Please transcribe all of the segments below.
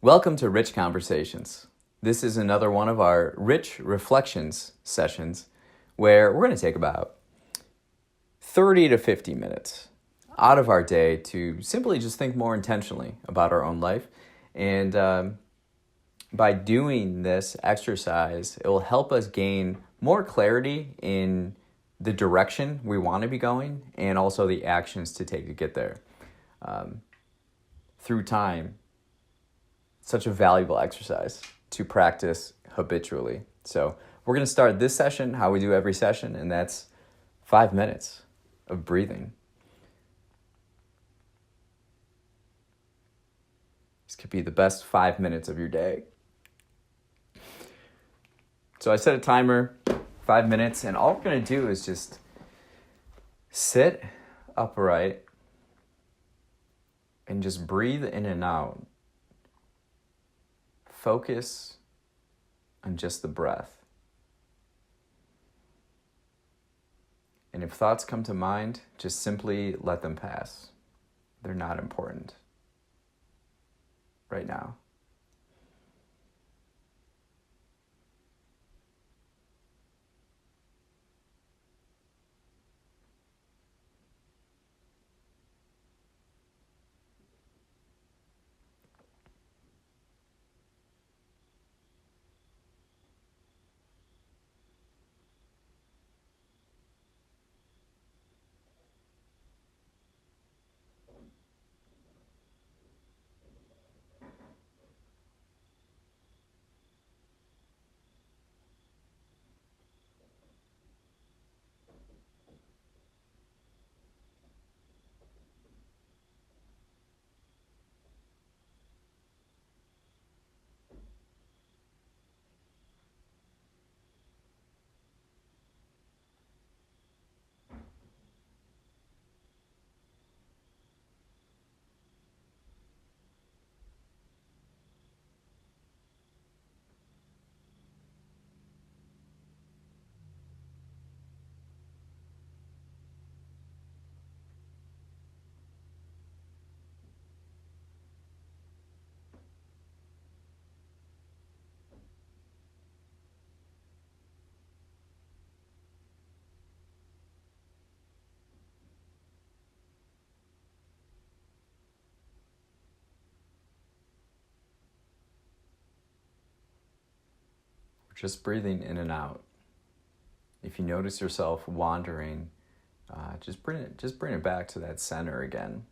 Welcome to Rich Conversations. This is another one of our Rich Reflections sessions where we're going to take about 30 to 50 minutes out of our day to simply just think more intentionally about our own life. And by doing this exercise, it will help us gain more clarity in the direction we want to be going and also the actions to take to get there. Through time, such a valuable exercise to practice habitually. So we're going to start this session how we do every session, and that's 5 minutes of breathing. This could be the best 5 minutes of your day. So I set a timer, 5 minutes, and all we're going to do is just sit upright and just breathe in and out. Focus on just the breath. And if thoughts come to mind, just simply let them pass. They're not important right now. Just breathing in and out. If you notice yourself wandering, just bring it back to that center again.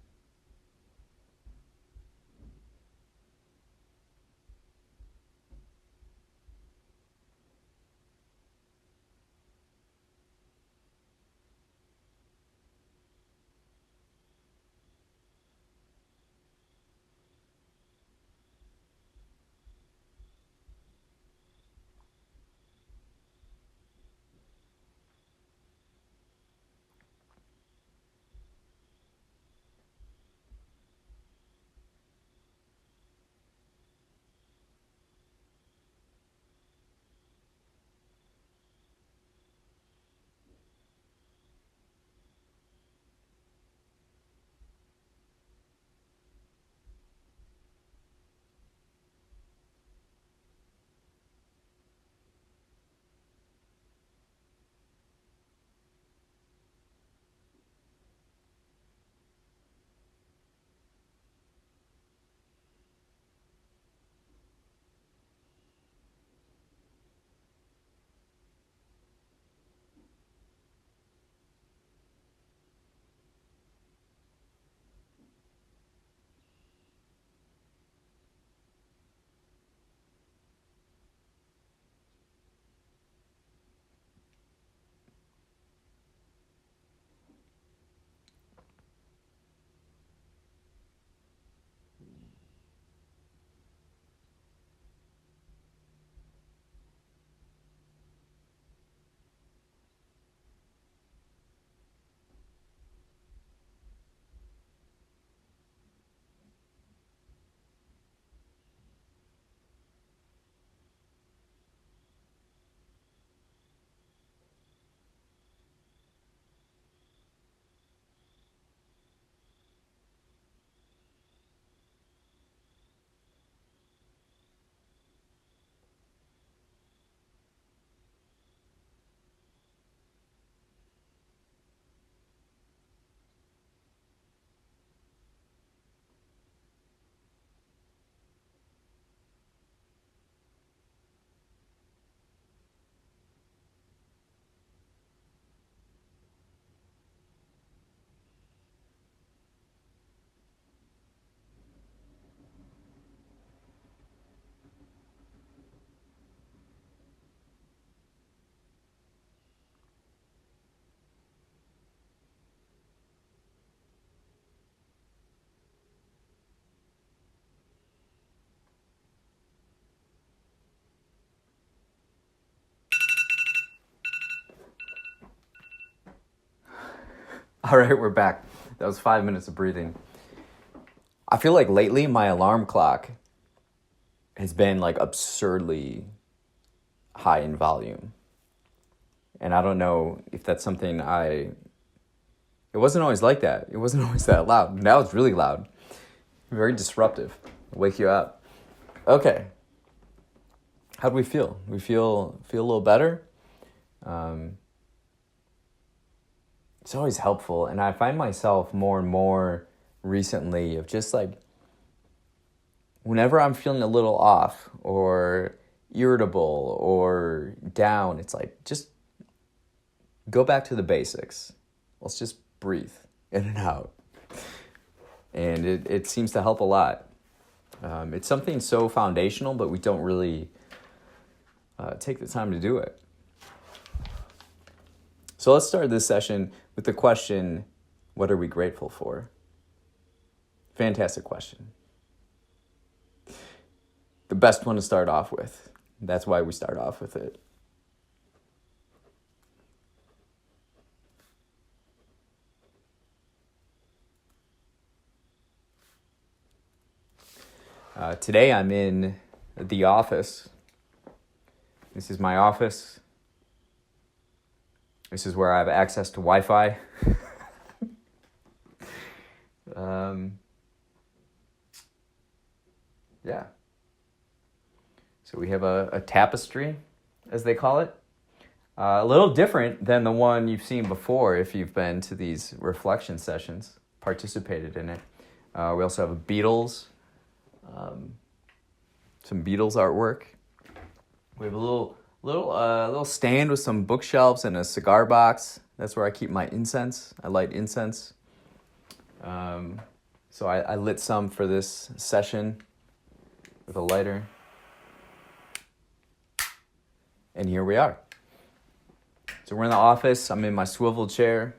All right, we're back. That was 5 minutes of breathing. I feel like lately my alarm clock has been like absurdly high in volume. And I don't know if that's something it wasn't always like that. It wasn't always that loud. Now it's really loud. Very disruptive. Wake you up. Okay. How do we feel? We feel a little better. It's always helpful. And I find myself more and more recently of just like, whenever I'm feeling a little off or irritable or down, it's like, just go back to the basics. Let's just breathe in and out. And it seems to help a lot. It's something so foundational, but we don't really take the time to do it. So let's start this session with the question, what are we grateful for? Fantastic question. The best one to start off with. That's why we start off with it. Today I'm in the office. This is my office. This is where I have access to Wi-Fi. Yeah. So we have a tapestry, as they call it. A little different than the one you've seen before if you've been to these reflection sessions, participated in it. We also have a Beatles, some Beatles artwork. We have a little stand with some bookshelves and a cigar box. That's where I keep my incense. I light incense. So I lit some for this session with a lighter. And here we are. So we're in the office. I'm in my swivel chair,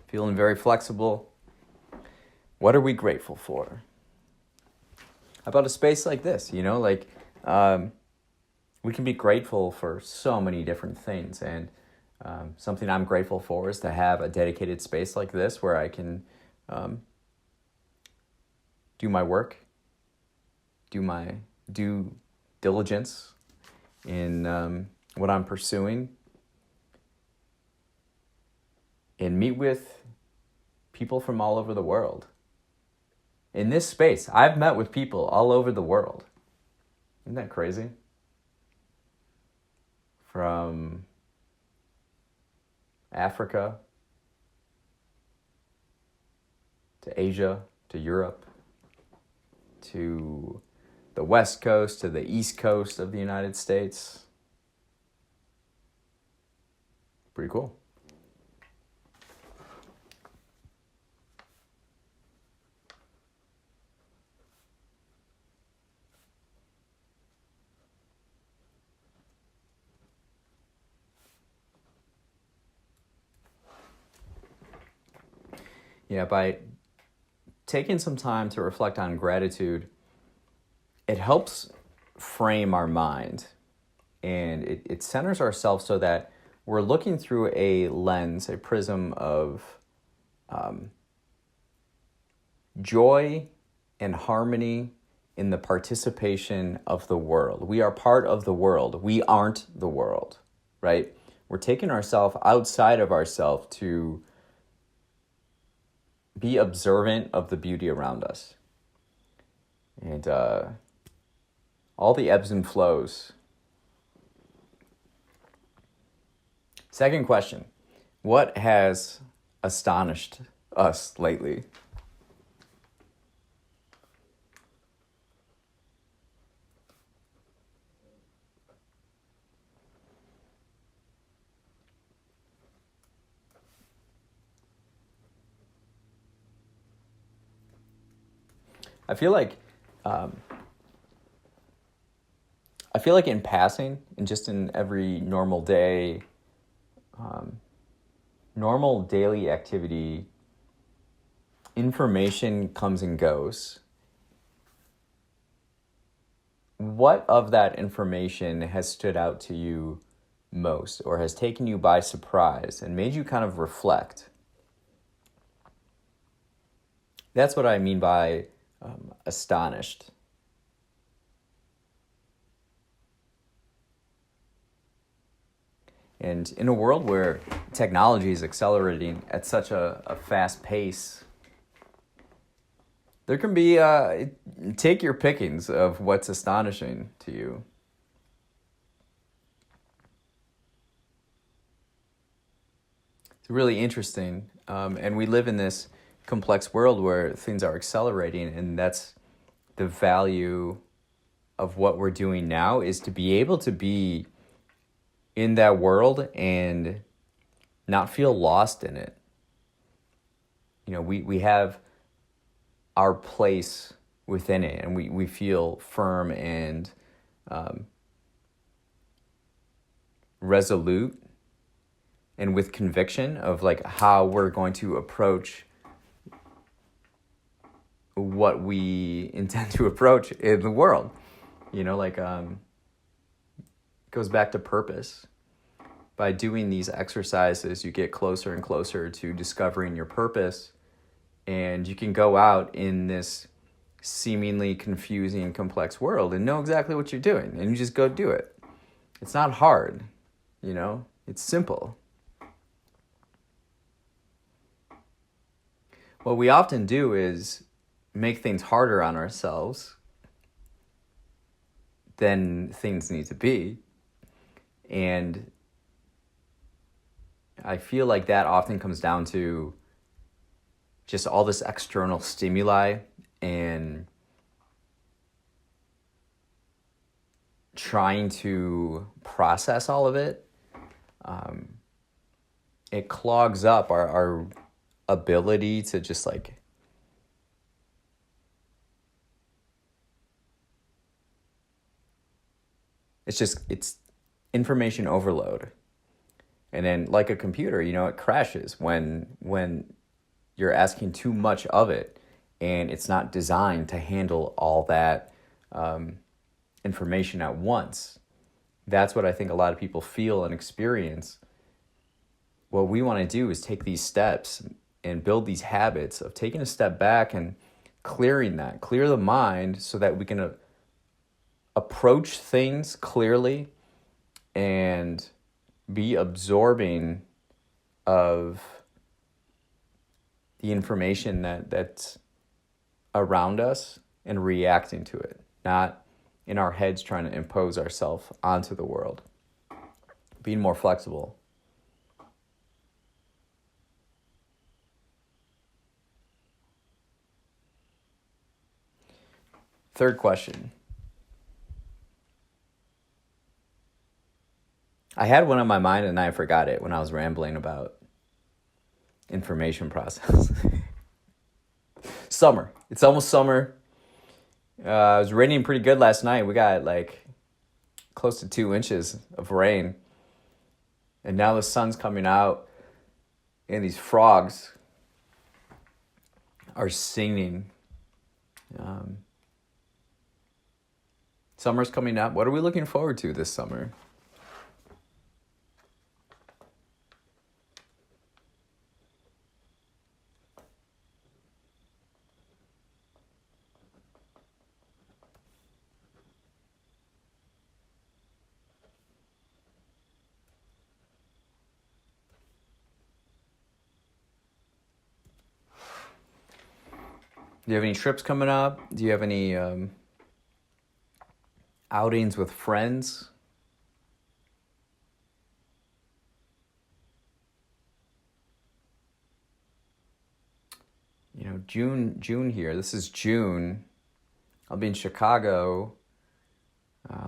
feeling very flexible. What are we grateful for? How about a space like this? You know, like we can be grateful for so many different things. And something I'm grateful for is to have a dedicated space like this where I can do my work, do diligence in what I'm pursuing, and meet with people from all over the world. In this space, I've met with people all over the world. Isn't that crazy? From Africa to Asia to Europe to the West Coast to the East Coast of the United States. Pretty cool. Yeah, by taking some time to reflect on gratitude, it helps frame our mind, and it centers ourselves so that we're looking through a lens, a prism of joy and harmony in the participation of the world. We are part of the world. We aren't the world, right? We're taking ourselves outside of ourselves to be observant of the beauty around us. And all the ebbs and flows. Second question, what has astonished us lately? I feel like in passing, and just in every normal day, normal daily activity, information comes and goes. What of that information has stood out to you most, or has taken you by surprise and made you kind of reflect? That's what I mean by astonished. And in a world where technology is accelerating at such a fast pace, there can be, take your pickings of what's astonishing to you. It's really interesting. And we live in this complex world where things are accelerating, and that's the value of what we're doing now, is to be able to be in that world and not feel lost in it. You know, we have our place within it, and we feel firm and resolute and with conviction of like how we're going to approach what we intend to approach in the world. You know, like it goes back to purpose. By doing these exercises, you get closer and closer to discovering your purpose, and you can go out in this seemingly confusing, complex world and know exactly what you're doing, and you just go do it. It's not hard, you know, it's simple. What we often do is make things harder on ourselves than things need to be. And I feel like that often comes down to just all this external stimuli and trying to process all of it. It clogs up our ability to just like it's information overload. And then like a computer, you know, it crashes when you're asking too much of it, and it's not designed to handle all that information at once. That's what I think a lot of people feel and experience. What we want to do is take these steps and build these habits of taking a step back and clear the mind so that we can approach things clearly and be absorbing of the information that's around us and reacting to it, not in our heads trying to impose ourselves onto the world. Being more flexible. Third question. I had one on my mind and I forgot it when I was rambling about information process. Summer. It's almost summer. It was raining pretty good last night. We got like close to 2 inches of rain. And now the sun's coming out and these frogs are singing. Summer's coming up. What are we looking forward to this summer? Do you have any trips coming up? Do you have any outings with friends? You know, June here. This is June. I'll be in Chicago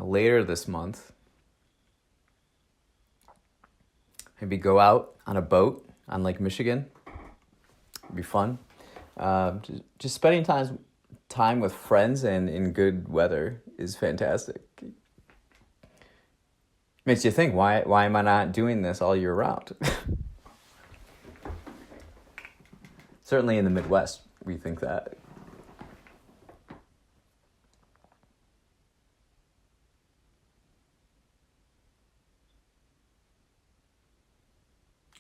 later this month. Maybe go out on a boat on Lake Michigan. It'd be fun. Just spending time with friends and in good weather is fantastic. Makes you think, why am I not doing this all year round? Certainly in the Midwest, we think that.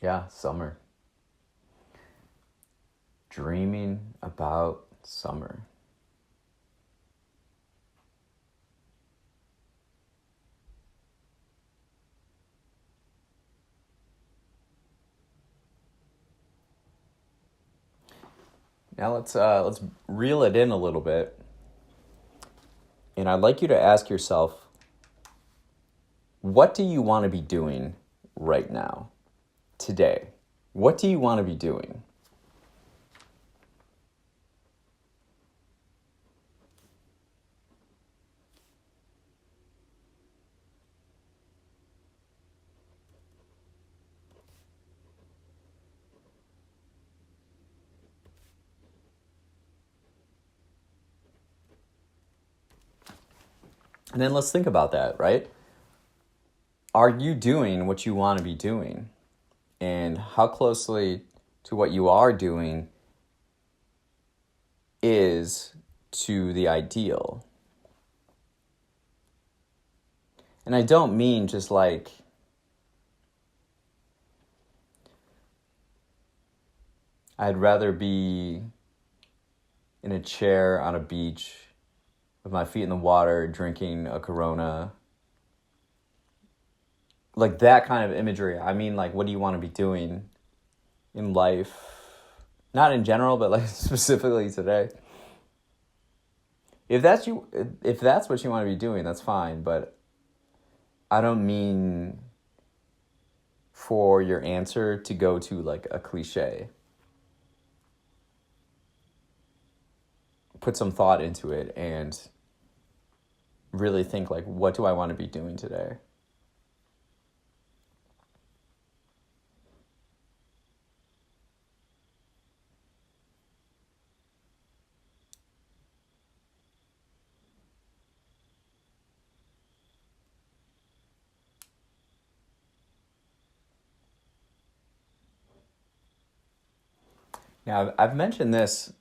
Yeah, summer. dreaming about summer. Now let's reel it in a little bit. And I'd like you to ask yourself, what do you want to be doing right now, today? What do you want to be doing? And then let's think about that, right? Are you doing what you want to be doing? And how closely to what you are doing is to the ideal? And I don't mean just like I'd rather be in a chair on a beach with my feet in the water, drinking a Corona. Like that kind of imagery. I mean, like, what do you want to be doing in life? Not in general, but like specifically today. If that's what you want to be doing, that's fine. But I don't mean for your answer to go to like a cliche. Put some thought into it and really think like, what do I want to be doing today? Now, I've mentioned this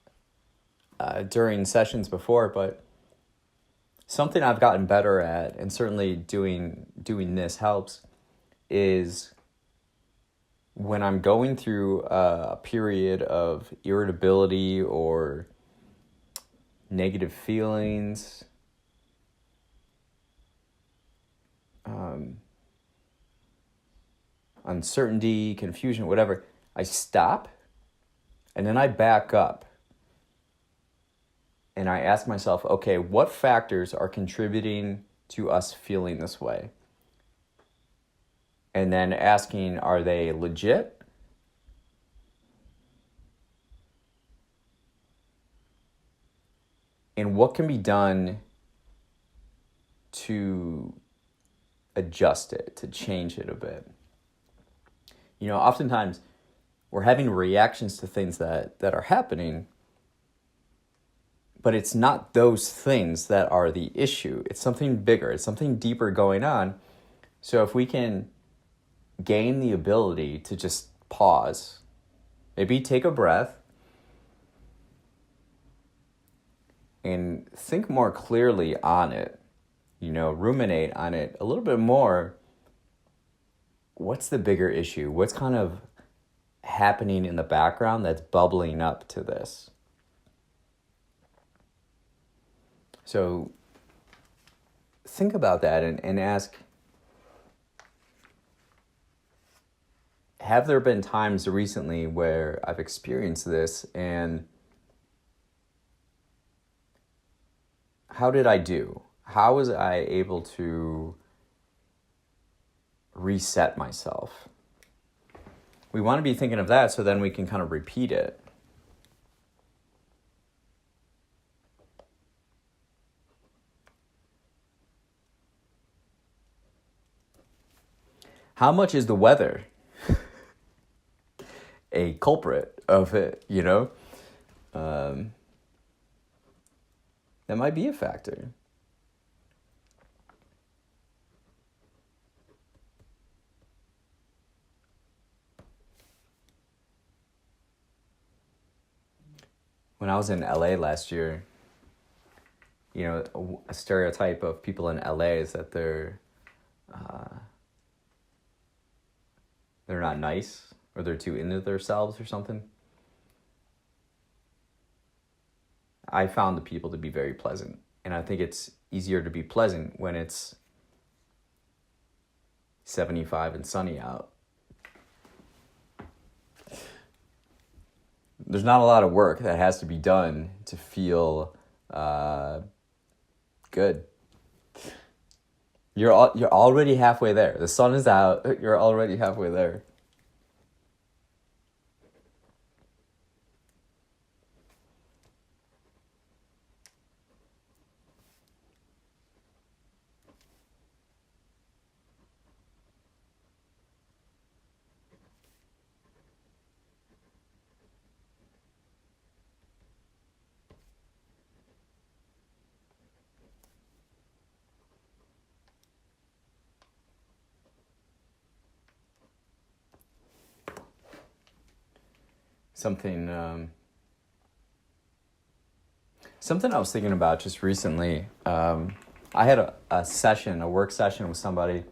during sessions before, but something I've gotten better at, and certainly doing this helps, is when I'm going through a period of irritability or negative feelings, uncertainty, confusion, whatever, I stop and then I back up and I ask myself, okay, what factors are contributing to us feeling this way? And then asking, are they legit? And what can be done to adjust it, to change it a bit? You know, oftentimes we're having reactions to things that are happening, but it's not those things that are the issue. It's something bigger. It's something deeper going on. So if we can gain the ability to just pause, maybe take a breath, and think more clearly on it, you know, ruminate on it a little bit more. What's the bigger issue? What's kind of happening in the background that's bubbling up to this? So think about that and ask, have there been times recently where I've experienced this, and how did I do? How was I able to reset myself? We want to be thinking of that so then we can kind of repeat it. How much is the weather a culprit of it, you know? That might be a factor. When I was in LA last year, you know, a stereotype of people in LA is that they're not nice, or they're too into themselves or something. I found the people to be very pleasant. And I think it's easier to be pleasant when it's 75 and sunny out. There's not a lot of work that has to be done to feel good. You're already halfway there. The sun is out. You're already halfway there. Something I was thinking about just recently. I had a work session with somebody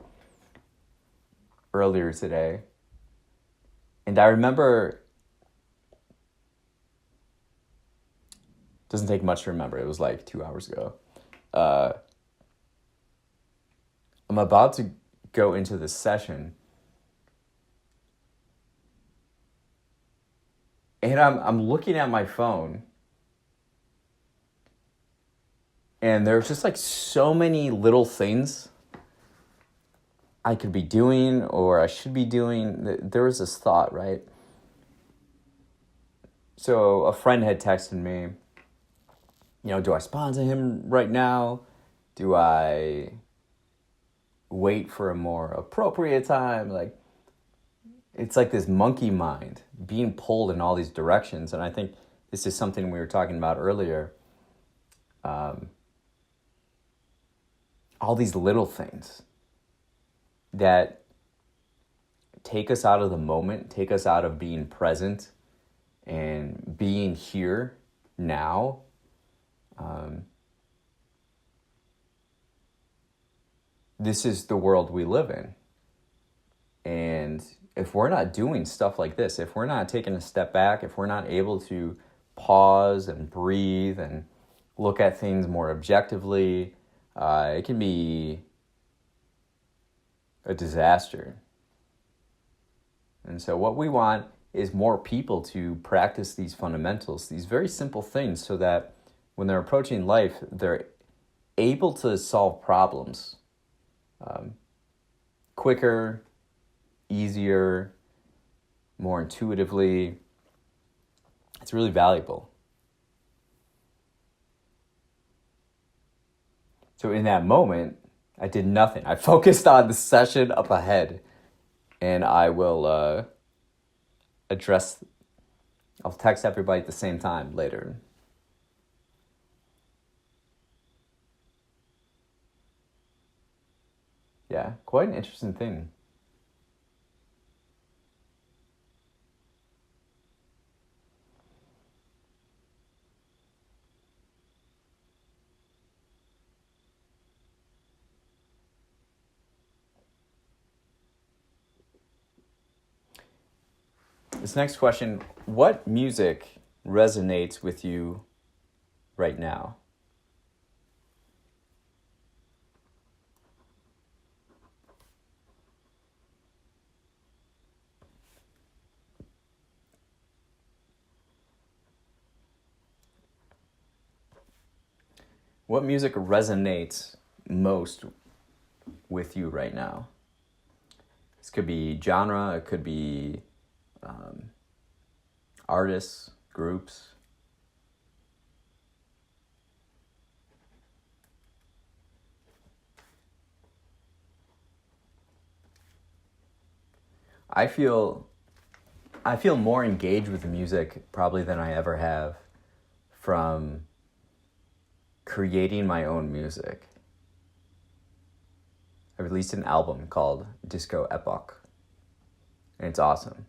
earlier today. And I remember, doesn't take much to remember, it was like 2 hours ago. I'm about to go into this session, and I'm looking at my phone, and there's just like so many little things I could be doing or I should be doing. There was this thought, right? So a friend had texted me, do I respond to him right now? Do I wait for a more appropriate time? Like, it's like this monkey mind being pulled in all these directions. And I think this is something we were talking about earlier. All these little things that take us out of the moment, take us out of being present and being here now. This is the world we live in. And if we're not doing stuff like this, if we're not taking a step back, if we're not able to pause and breathe and look at things more objectively, it can be a disaster. And so what we want is more people to practice these fundamentals, these very simple things, so that when they're approaching life, they're able to solve problems quicker, easier, more intuitively. It's really valuable. So in that moment, I did nothing. I focused on the session up ahead, and I will I'll text everybody at the same time later. Yeah, quite an interesting thing. This next question, what music resonates with you right now? What music resonates most with you right now? This could be genre, it could be artists, groups. I feel more engaged with the music probably than I ever have from creating my own music. I released an album called Disco Epoch, and it's awesome.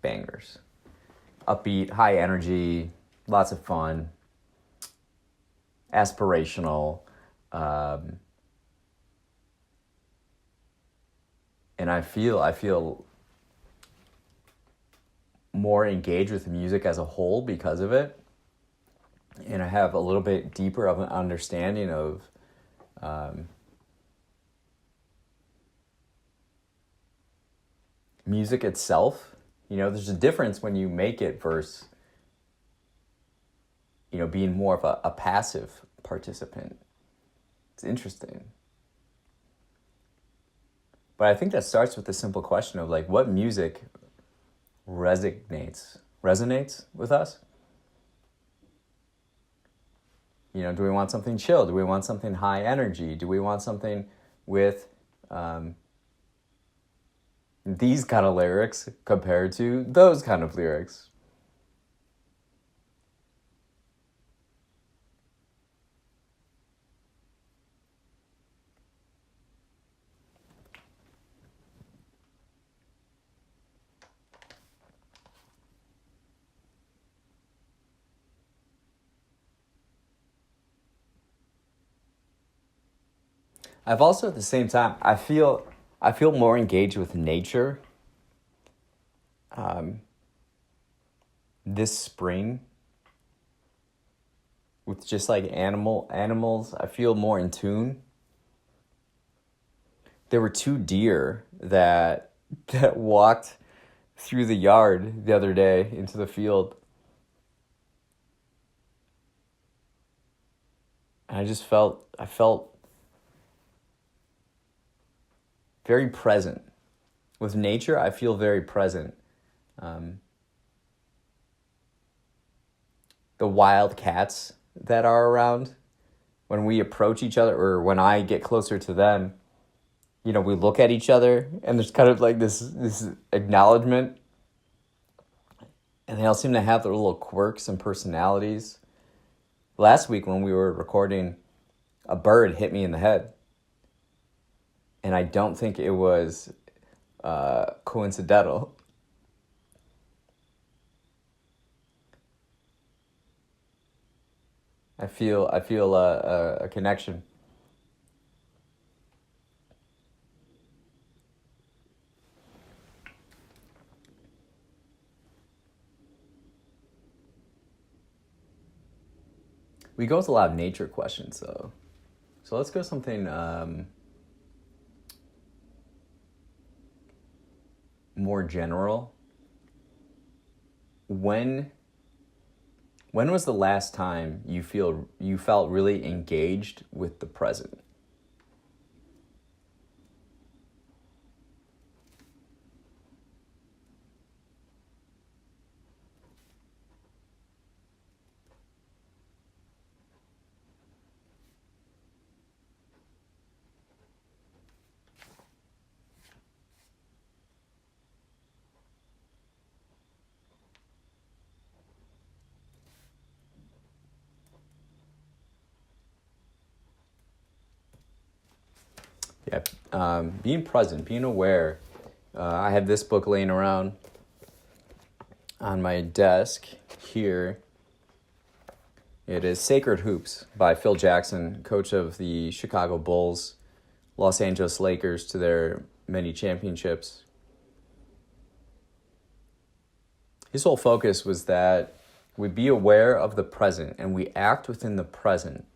Bangers. Upbeat, high energy, lots of fun, aspirational, and I feel more engaged with the music as a whole because of it. and I have a little bit deeper of an understanding of music itself. There's a difference when you make it versus, being more of a passive participant. It's interesting. But I think that starts with the simple question of like, what music resonates with us? Do we want something chill? Do we want something high energy? Do we want something with these kind of lyrics compared to those kind of lyrics? I've also at the same time, I feel more engaged with nature this spring, with just like animals. I feel more in tune. There were 2 deer that walked through the yard the other day into the field. And I felt very present. With nature, I feel very present. The wild cats that are around, when we approach each other or when I get closer to them, we look at each other and there's kind of like this acknowledgement. And they all seem to have their little quirks and personalities. Last week when we were recording, a bird hit me in the head. And I don't think it was coincidental. I feel a connection. We go with a lot of nature questions, though. So let's go something more general. When was the last time you felt really engaged with the present? Yeah, being present, being aware. I have this book laying around on my desk here. It is Sacred Hoops by Phil Jackson, coach of the Chicago Bulls, Los Angeles Lakers to their many championships. His whole focus was that we be aware of the present and we act within the present.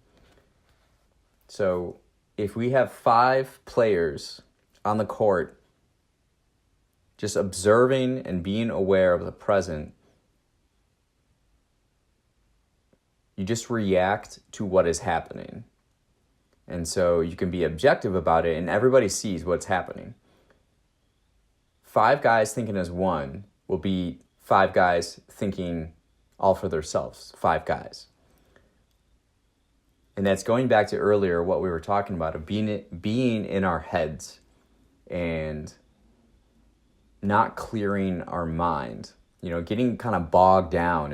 So if we have 5 players on the court just observing and being aware of the present, you just react to what is happening. And so you can be objective about it and everybody sees what's happening. 5 guys thinking as one will be 5 guys thinking all for themselves, 5 guys. And that's going back to earlier what we were talking about, of being in our heads and not clearing our mind, getting kind of bogged down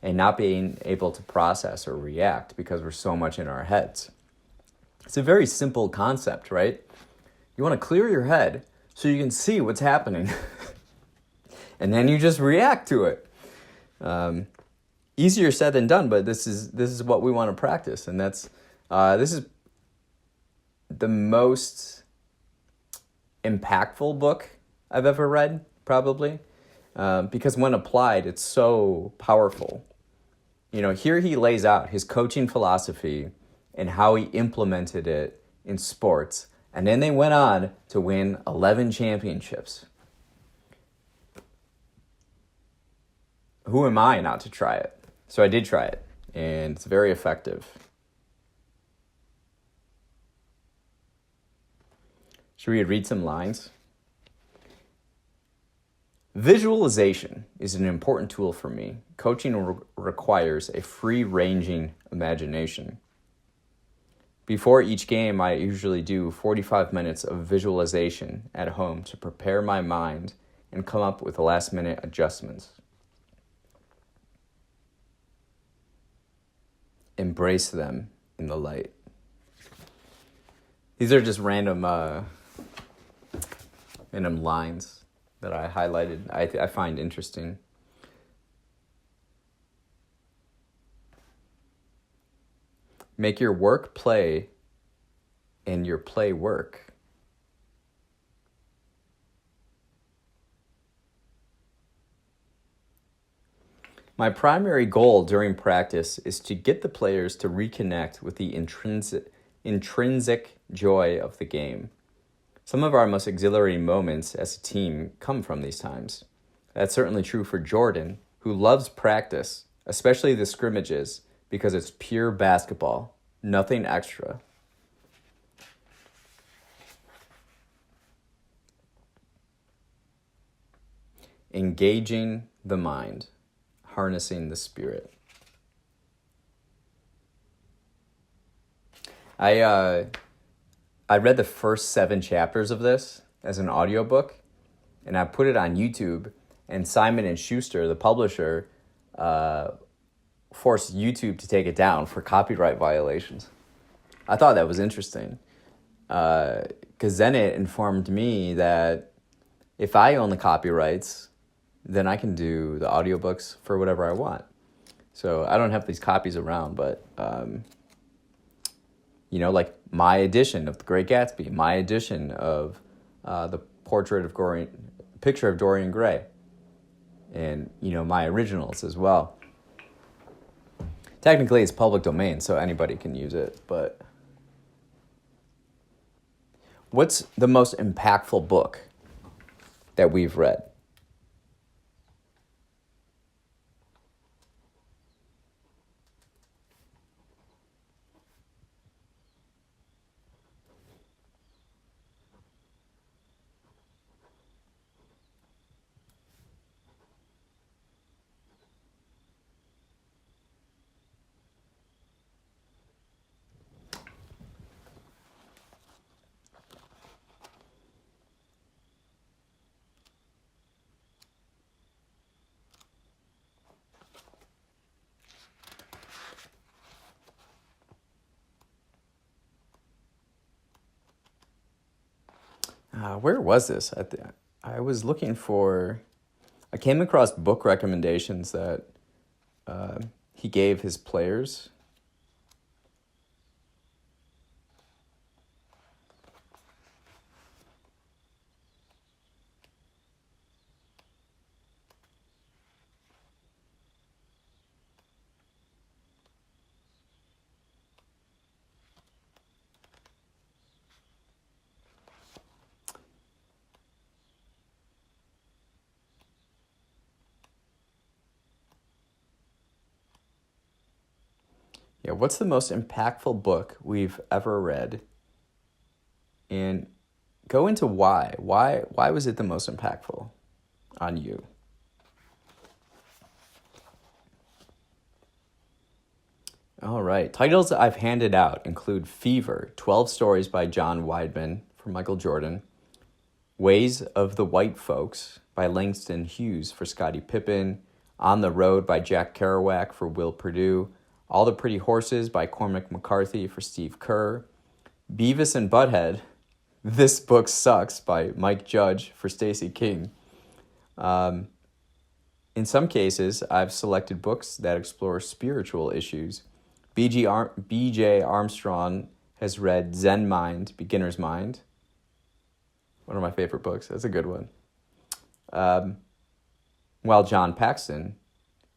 and not being able to process or react because we're so much in our heads. It's a very simple concept, right? You want to clear your head so you can see what's happening. And then you just react to it. Easier said than done, but this is what we want to practice, and this is the most impactful book I've ever read, probably, because when applied, it's so powerful. Here he lays out his coaching philosophy and how he implemented it in sports. And then they went on to win 11 championships. Who am I not to try it? So I did try it, and it's very effective. Should we read some lines? Visualization is an important tool for me. Coaching requires a free-ranging imagination. Before each game, I usually do 45 minutes of visualization at home to prepare my mind and come up with last-minute adjustments. Embrace them in the light. These are just random lines that I highlighted. I find interesting. Make your work play and your play work. My primary goal during practice is to get the players to reconnect with the intrinsic joy of the game. Some of our most exhilarating moments as a team come from these times. That's certainly true for Jordan, who loves practice, especially the scrimmages, because it's pure basketball, nothing extra. Engaging the mind, harnessing the spirit. I read the first 7 chapters of this as an audiobook, and I put it on YouTube, and Simon & Schuster, the publisher, forced YouTube to take it down for copyright violations. I thought that was interesting, because then it informed me that if I own the copyrights, then I can do the audiobooks for whatever I want. So I don't have these copies around, but like my edition of The Great Gatsby, my edition of the picture of Dorian Gray, and my originals as well. Technically, it's public domain, so anybody can use it. But what's the most impactful book that we've read? Where was this? I was looking for... I came across book recommendations that he gave his players. Yeah, what's the most impactful book we've ever read? And go into why. Why was it the most impactful on you? All right. Titles I've handed out include Fever, 12 Stories by John Weidman for Michael Jordan, Ways of the White Folks by Langston Hughes for Scottie Pippen, On the Road by Jack Kerouac for Will Perdue, All the Pretty Horses by Cormac McCarthy for Steve Kerr, Beavis and Butthead, This Book Sucks by Mike Judge for Stacey King. In some cases, I've selected books that explore spiritual issues. B.J. Armstrong has read Zen Mind, Beginner's Mind. One of my favorite books. That's a good one. While John Paxton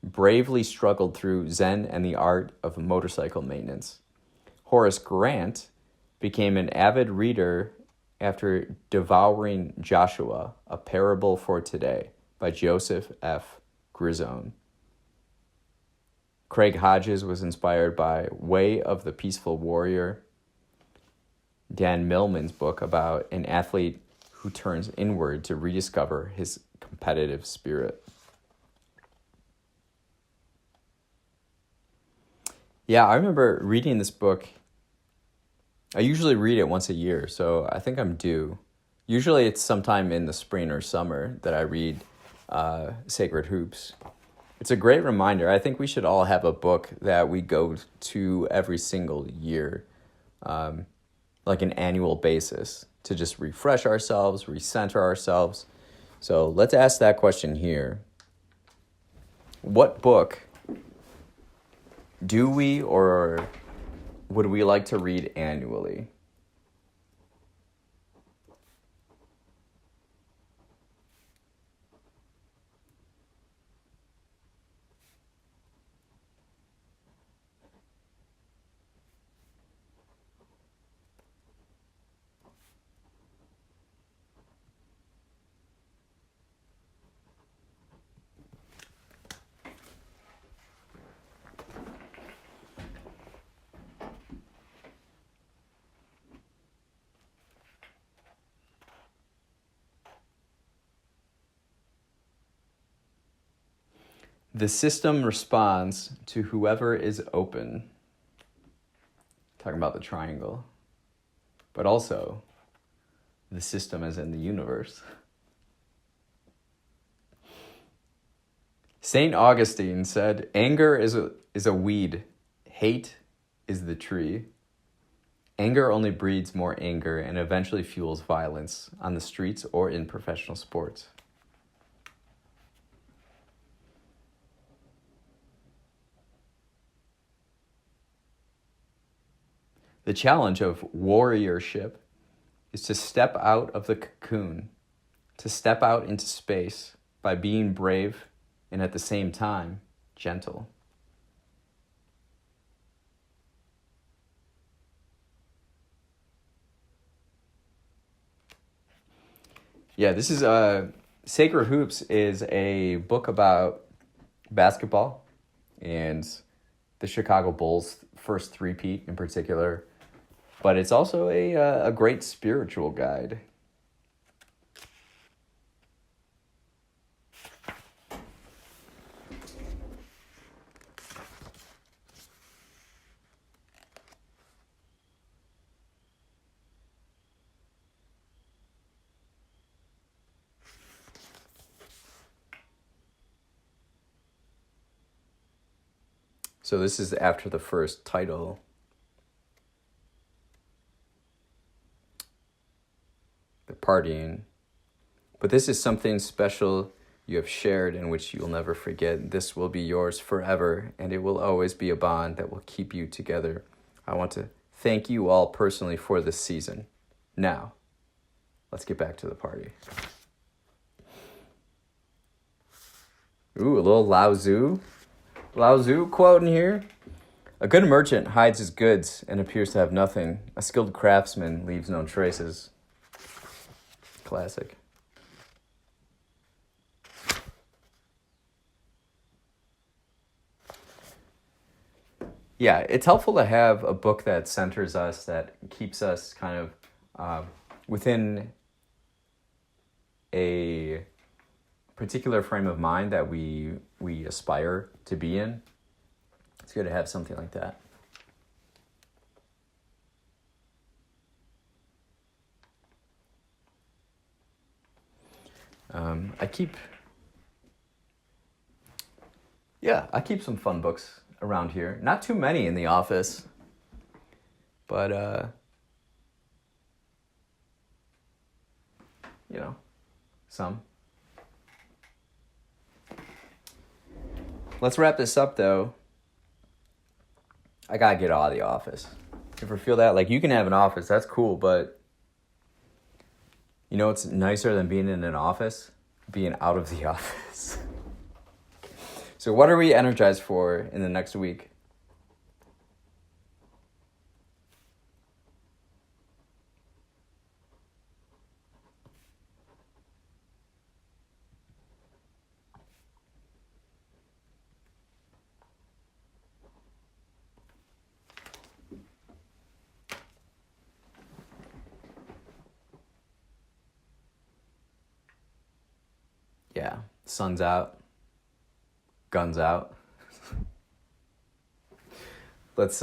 bravely struggled through Zen and the art of motorcycle maintenance. Horace Grant became an avid reader after devouring Joshua, A Parable for Today by Joseph F. Grisone. Craig Hodges was inspired by Way of the Peaceful Warrior, Dan Millman's book about an athlete who turns inward to rediscover his competitive spirit. Yeah, I remember reading this book. I usually read it once a year, so I think I'm due. Usually it's sometime in the spring or summer that I read Sacred Hoops. It's a great reminder. I think we should all have a book that we go to every single year, like an annual basis, to just refresh ourselves, recenter ourselves. So let's ask that question here. What book do we or would we like to read annually? The system responds to whoever is open. Talking about the triangle. But also, the system as in the universe. St. Augustine said, anger is a weed. Hate is the tree. Anger only breeds more anger and eventually fuels violence on the streets or in professional sports. The challenge of warriorship is to step out of the cocoon, to step out into space by being brave and at the same time, gentle. Yeah, this is Sacred Hoops is a book about basketball and the Chicago Bulls' first three-peat in particular. But it's also a great spiritual guide. So this is after the first title. The partying. But this is something special you have shared in which you'll never forget. This will be yours forever, and it will always be a bond that will keep you together. I want to thank you all personally for this season. Now, let's get back to the party. Ooh, a little Lao Tzu quote in here. A good merchant hides his goods and appears to have nothing. A skilled craftsman leaves no traces. Classic. Yeah, it's helpful to have a book that centers us, that keeps us kind of within a particular frame of mind that we aspire to be in. It's good to have something like that. I keep some fun books around here. Not too many in the office, but some. Let's wrap this up though. I gotta get out of the office. You ever feel that? Like, you can have an office, that's cool, but you know what's nicer than being in an office? Being out of the office. So what are we energized for in the next week? Yeah, sun's out, guns out. Let's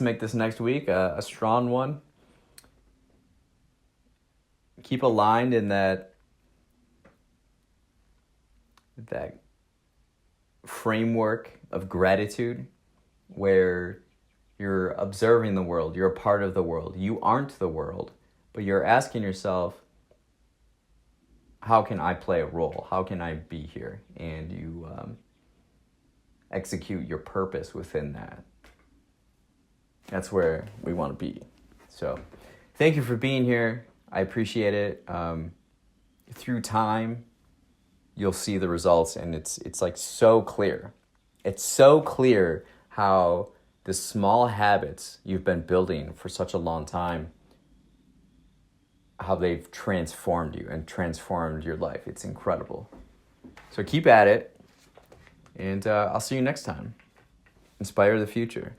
make this next week a strong one. Keep aligned in that framework of gratitude where you're observing the world, you're a part of the world. You aren't the world, but you're asking yourself, how can I play a role? How can I be here? And you execute your purpose within that. That's where we want to be. So thank you for being here. I appreciate it. Through time, you'll see the results, and it's like so clear. It's so clear how the small habits you've been building for such a long time, how they've transformed you and transformed your life. It's incredible. So keep at it, and I'll see you next time. Inspire the future.